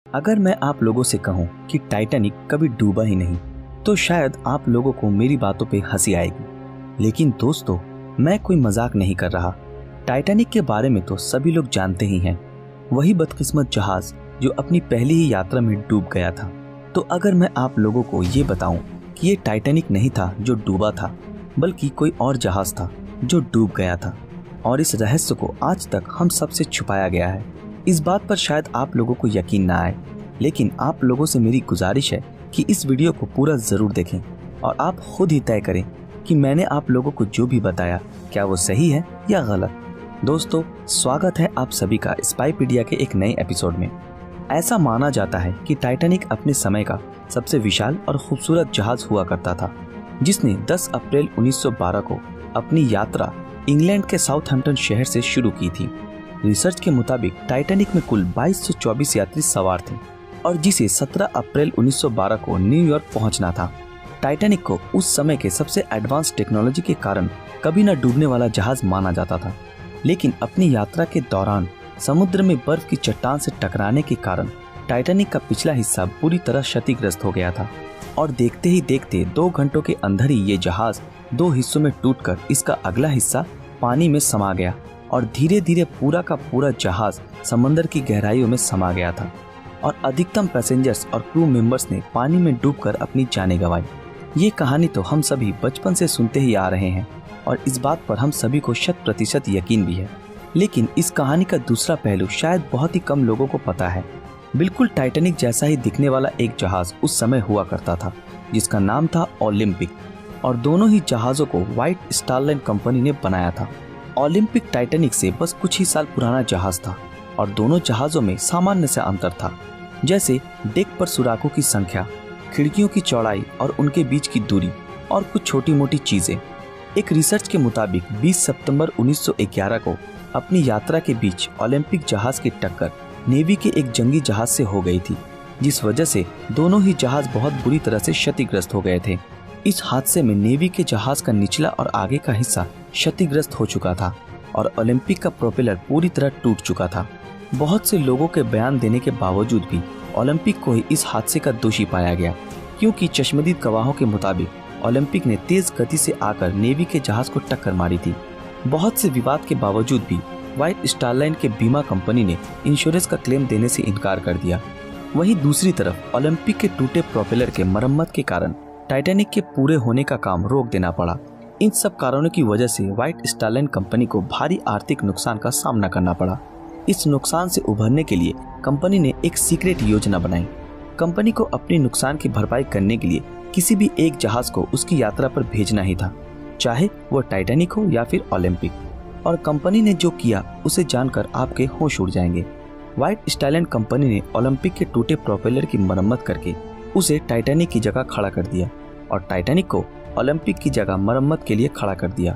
अगर मैं आप लोगों से कहूं कि टाइटैनिक कभी डूबा ही नहीं तो शायद आप लोगों को मेरी बातों पे हंसी आएगी। लेकिन दोस्तों, मैं कोई मजाक नहीं कर रहा। टाइटैनिक के बारे में तो सभी लोग जानते ही हैं। वही बदकिस्मत जहाज जो अपनी पहली ही यात्रा में डूब गया था। तो अगर मैं आप लोगों को ये बताऊं कि ये टाइटैनिक नहीं था जो डूबा था, बल्कि कोई और जहाज था जो डूब गया था, और इस रहस्य को आज तक हम सबसे छुपाया गया है। इस बात पर शायद आप लोगों को यकीन ना आए, लेकिन आप लोगों से मेरी गुजारिश है कि इस वीडियो को पूरा जरूर देखें और आप खुद ही तय करें कि मैंने आप लोगों को जो भी बताया क्या वो सही है या गलत। दोस्तों, स्वागत है आप सभी का स्पाईपीडिया के एक नए एपिसोड में। ऐसा माना जाता है कि टाइटैनिक अपने समय का सबसे विशाल और खूबसूरत जहाज हुआ करता था, जिसने 10 अप्रैल 1912 को अपनी यात्रा इंग्लैंड के साउथहैम्पटन शहर से शुरू की थी। रिसर्च के मुताबिक टाइटैनिक में कुल 2224 यात्री सवार थे और जिसे 17 अप्रैल 1912 को न्यूयॉर्क पहुंचना था। टाइटैनिक को उस समय के सबसे एडवांस टेक्नोलॉजी के कारण कभी न डूबने वाला जहाज माना जाता था। लेकिन अपनी यात्रा के दौरान समुद्र में बर्फ की चट्टान से टकराने के कारण टाइटैनिक का पिछला हिस्सा पूरी तरह क्षतिग्रस्त हो गया था और देखते ही देखते 2 घंटों के अंदर ही ये जहाज 2 हिस्सों में टूटकर इसका अगला हिस्सा पानी में समा गया और धीरे धीरे पूरा का पूरा जहाज समंदर की गहराइयों में समा गया था और अधिकतम पैसेंजर्स और क्रू मेंबर्स ने पानी में डूबकर अपनी जानें गंवाई। ये कहानी तो हम सभी बचपन से सुनते ही आ रहे हैं और इस बात पर हम सभी को 100% यकीन भी है। लेकिन इस कहानी का दूसरा पहलू शायद बहुत ही कम लोगों को पता है। बिल्कुल टाइटैनिक जैसा ही दिखने वाला एक जहाज उस समय हुआ करता था, जिसका नाम था ओलंपिक, और दोनों ही जहाजों को व्हाइट स्टार लाइन कंपनी ने बनाया था। ओलंपिक टाइटैनिक से बस कुछ ही साल पुराना जहाज था और दोनों जहाजों में सामान्य सा अंतर था, जैसे डेक पर सुराखों की संख्या, खिड़कियों की चौड़ाई और उनके बीच की दूरी और कुछ छोटी मोटी चीजें। एक रिसर्च के मुताबिक 20 सितंबर 1911 को अपनी यात्रा के बीच ओलंपिक जहाज की टक्कर नेवी के एक जंगी जहाज से हो गई थी, जिस वजह से दोनों ही जहाज बहुत बुरी तरह से क्षतिग्रस्त हो गए थे। इस हादसे में नेवी के जहाज का निचला और आगे का हिस्सा क्षतिग्रस्त हो चुका था और ओलंपिक का प्रोपेलर पूरी तरह टूट चुका था। बहुत से लोगों के बयान देने के बावजूद भी ओलंपिक को ही इस हादसे का दोषी पाया गया, क्योंकि चश्मदीद गवाहों के मुताबिक ओलंपिक ने तेज गति से आकर नेवी के जहाज को टक्कर मारी थी। बहुत से विवाद के बावजूद भी व्हाइट स्टार लाइन के बीमा कंपनी ने इंश्योरेंस का क्लेम देने से इनकार कर दिया। वहीं दूसरी तरफ ओलंपिक के टूटे प्रोपेलर के मरम्मत के कारण टाइटैनिक के पूरे होने का काम रोक देना पड़ा। इन सब कारणों की वजह से व्हाइट स्टार लाइन कंपनी को भारी आर्थिक नुकसान का सामना करना पड़ा। इस नुकसान से उभरने के लिए कंपनी ने एक सीक्रेट योजना बनाई। कंपनी को अपने नुकसान की भरपाई करने के लिए किसी भी एक जहाज को उसकी यात्रा पर भेजना ही था, चाहे वो टाइटैनिक हो या फिर ओलंपिक। और कंपनी ने जो किया उसे जानकर आपके होश उड़ जाएंगे। व्हाइट स्टार लाइन कंपनी ने ओलंपिक के टूटे प्रोपेलर की मरम्मत करके उसे टाइटैनिक की जगह खड़ा कर दिया और टाइटैनिक को ओलंपिक की जगह मरम्मत के लिए खड़ा कर दिया,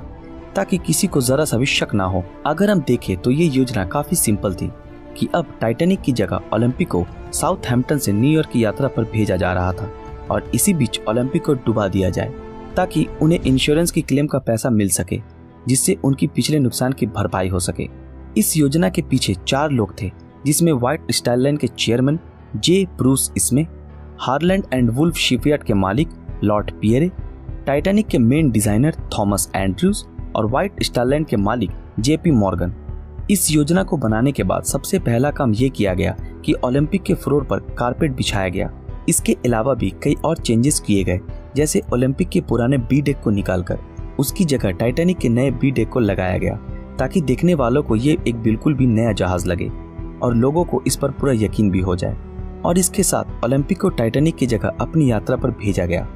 ताकि किसी को जरा सा भी शक ना हो। अगर हम देखें तो ये योजना काफी सिंपल थी कि अब टाइटैनिक की जगह ओलंपिक को साउथहैम्पटन से न्यूयॉर्क की यात्रा पर भेजा जा रहा था और इसी बीच ओलंपिक को डुबा दिया जाए, ताकि उन्हें इंश्योरेंस की क्लेम का पैसा मिल सके, जिससे उनकी पिछले नुकसान की भरपाई हो सके। इस योजना के पीछे 4 लोग थे, जिसमें व्हाइट स्टार लाइन के chairman J Bruce Smith, Harland and Wolff shipyard के मालिक लॉर्ड पियरे, टाइटैनिक के मेन डिजाइनर थॉमस एंड्रयूज और व्हाइट स्टार लाइन के मालिक जेपी मॉर्गन। इस योजना को बनाने के बाद सबसे पहला काम ये किया गया कि ओलंपिक के फ्लोर पर कारपेट बिछाया गया। इसके अलावा भी कई और चेंजेस किए गए, जैसे ओलंपिक के पुराने बी डेक को निकालकर उसकी जगह टाइटैनिक के नए बी डेक को लगाया गया, ताकि देखने वालों को ये एक बिल्कुल भी नया जहाज लगे और लोगों को इस पर पूरा यकीन भी हो जाए। और इसके साथ ओलंपिक को टाइटैनिक की जगह अपनी यात्रा पर भेजा गया।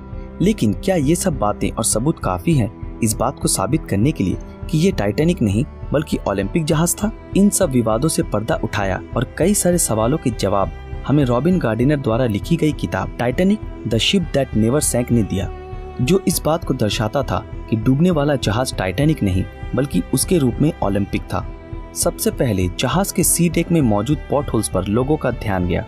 लेकिन क्या ये सब बातें और सबूत काफी हैं इस बात को साबित करने के लिए कि ये टाइटैनिक नहीं बल्कि ओलंपिक जहाज था? इन सब विवादों से पर्दा उठाया और कई सारे सवालों के जवाब हमें रॉबिन गार्डिनर द्वारा लिखी गई किताब Titanic the ship that never sank ने दिया, जो इस बात को दर्शाता था कि डूबने वाला जहाज टाइटैनिक नहीं बल्कि उसके रूप में ओलंपिक था। सबसे पहले जहाज के सी डेक में मौजूद पॉट होल्स पर लोगों का ध्यान गया।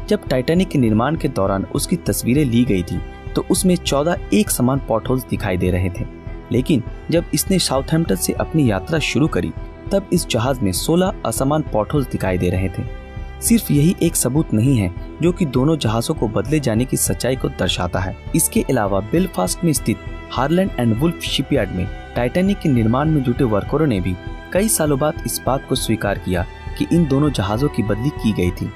जब टाइटैनिक के निर्माण के दौरान उसकी तस्वीरें ली गई थी तो उसमें 14 एक समान पॉट होल्स दिखाई दे रहे थे, लेकिन जब इसने साउथहैम्पटन से अपनी यात्रा शुरू करी तब इस जहाज में 16 असमान पॉट होल्स दिखाई दे रहे थे। सिर्फ यही एक सबूत नहीं है जो कि दोनों जहाज़ों को बदले जाने की सच्चाई को दर्शाता है। इसके अलावा बेलफास्ट में स्थित हारलैंड एंड वुल्फ शिपयार्ड में टाइटैनिक के निर्माण में जुटे वर्करों ने भी कई सालों बाद इस बात को स्वीकार किया कि इन दोनों जहाज़ों की बदली की गई थी।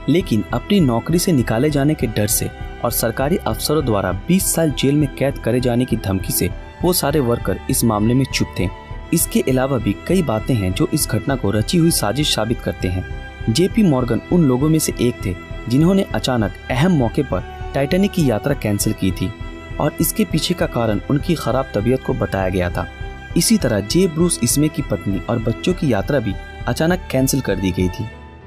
लेकिन अपनी नौकरी से निकाले जाने के डर से और सरकारी अफसरों द्वारा 20 साल जेल में कैद करे जाने की धमकी से वो सारे वर्कर इस मामले में चुप थे। इसके अलावा भी कई बातें हैं जो इस घटना को रची हुई साजिश साबित करते हैं। जेपी मॉर्गन उन लोगों में से एक थे जिन्होंने अचानक अहम मौके पर टाइटैनिक की यात्रा कैंसिल की थी और इसके पीछे का कारण उनकी खराब तबीयत को बताया गया था। इसी तरह जे ब्रूस इसमे की पत्नी और बच्चों की यात्रा भी अचानक कैंसिल कर दी गई थी।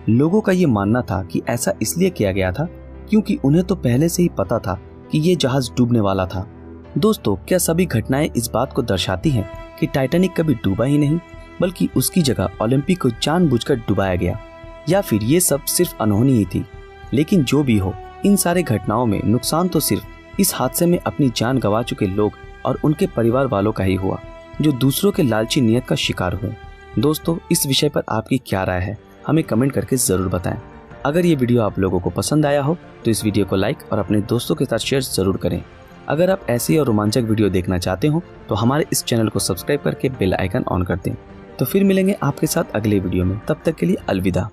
लोगों का ये मानना था कि ऐसा इसलिए किया गया था क्योंकि उन्हें तो पहले से ही पता था कि ये जहाज डूबने वाला था। दोस्तों, क्या सभी घटनाएं इस बात को दर्शाती हैं कि टाइटैनिक कभी डूबा ही नहीं बल्कि उसकी जगह ओलंपिक को जानबूझकर डुबाया गया, या फिर ये सब सिर्फ अनहोनी ही थी? लेकिन जो भी हो, इन सारे घटनाओं में नुकसान तो सिर्फ इस हादसे में अपनी जान गंवा चुके लोग और उनके परिवार वालों का ही हुआ जो दूसरों के लालची नियत का शिकार हुए। दोस्तों, इस विषय पर आपकी क्या राय है हमें कमेंट करके जरूर बताएं। अगर ये वीडियो आप लोगों को पसंद आया हो तो इस वीडियो को लाइक और अपने दोस्तों के साथ शेयर जरूर करें। अगर आप ऐसी और रोमांचक वीडियो देखना चाहते हो तो हमारे इस चैनल को सब्सक्राइब करके बेल आइकन ऑन कर दें। तो फिर मिलेंगे आपके साथ अगले वीडियो में, तब तक के लिए अलविदा।